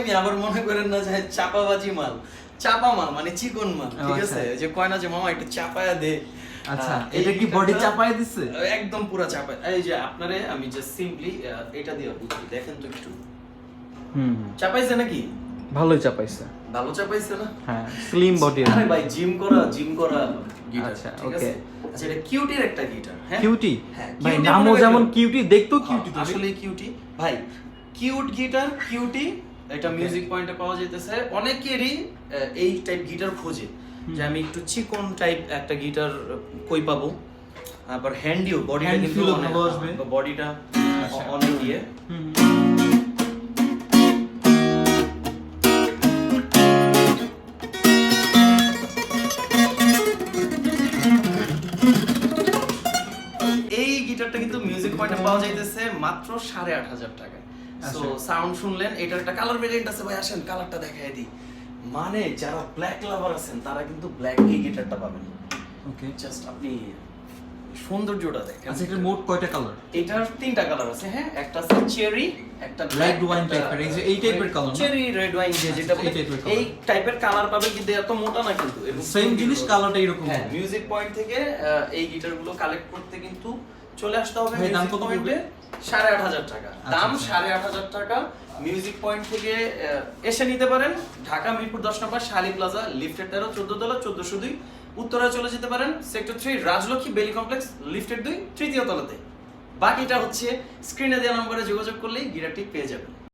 ভাই আবার মনে করেন না যে চাপাবাজি মাল, চাপা মাল মানে চিকন মাল, ঠিক আছে? যে কয় না যে মামা একটু চাপায়া দে। আচ্ছা, এটা কি বডি চাপায় দিছে? একদম পুরো চাপায়। এই যে আপনারে আমি জাস্ট সিম্পলি এটা দিয়ে বুঝি, দেখেন তো একটু চাপাইছে নাকি? ভালোই চাপাইছে। ভালো চাপাইছে না? হ্যাঁ, স্লিম বডি। আরে ভাই জিম করা গিটার। আচ্ছা, ঠিক ওকে। আছে? আচ্ছা, এটা কিউটির একটা গিটার, হ্যাঁ? কিউটি? হ্যাঁ, ভাই কিউটি নামও মনে যেমন করেন। কিউটি, দেখতেও কিউটি। আসলে কিউটি ভাই, কিউট গিটার, কিউটি। এটা মিউজিক পয়েন্টে পাওয়া যাইতেছে। অনেকেরই এই টাইপ গিটার খোঁজে যে আমি একটু চিকন টাইপ একটা গিটার কই পাবো, আবার হ্যান্ডিও, বডিটা Hand কিন্তু feel ও অনেক ভালো আসবে। বডিটা আচ্ছা। অনেক ইয়ে। এই গিটারটা কিন্তু মিউজিক পয়েন্টে পাওয়া যাইতেছে মাত্র 8,500 টাকায়। সো সাউন্ড শুনলেন, এটার একটা কালার ভেরিয়েন্ট আছে ভাই, আসেন কালারটা দেখাই দিই। মানে যারা ব্ল্যাক লাভার আছেন তারা কিন্তু ব্ল্যাক এই গিটারটা পাবেন। ওকে। জাস্ট আপনি সৌন্দর্যটা দেখেন। আচ্ছা, এটার মোট কয়টা কালার? এটার 3টা কালার আছে, হ্যাঁ। একটা আছে চেরি, একটা রেড ওয়াইন টাইপের, এই টাইপের কালার না? চেরি রেড ওয়াইন যেটা এই টাইপের কালার। এই টাইপের কালার পাবেন, কিন্তু এত মোটা না কিন্তু। সেম জিনিস, কালারটা এরকম। হ্যাঁ, মিউজিক পয়েন্ট থেকে এই গিটারগুলো কালেক্ট করতে কিন্তু চলে আসতে হবে ভাই, দাম মিউজিক কত পয়েন্টে। পড়বে? 8,500 টাকা দাম। আচ্ছা। 8,500 টাকা মিউজিক পয়েন্ট থেকে এসে নিতে পারেন। ঢাকা মিরপুর 10 নম্বর শালি প্লাজা, লিফটের 13, 14 তলা, 1402। উত্তরায় চলে যেতে পারেন সেক্টর 3 রাজলক্ষ্মী বেলি কমপ্লেক্স, লিফটের 2, তৃতীয় তলাতে। বাকিটা হচ্ছে স্ক্রিনে দেওয়া নম্বরে যোগাযোগ করলেই গিটারটি পেয়ে যাবেন।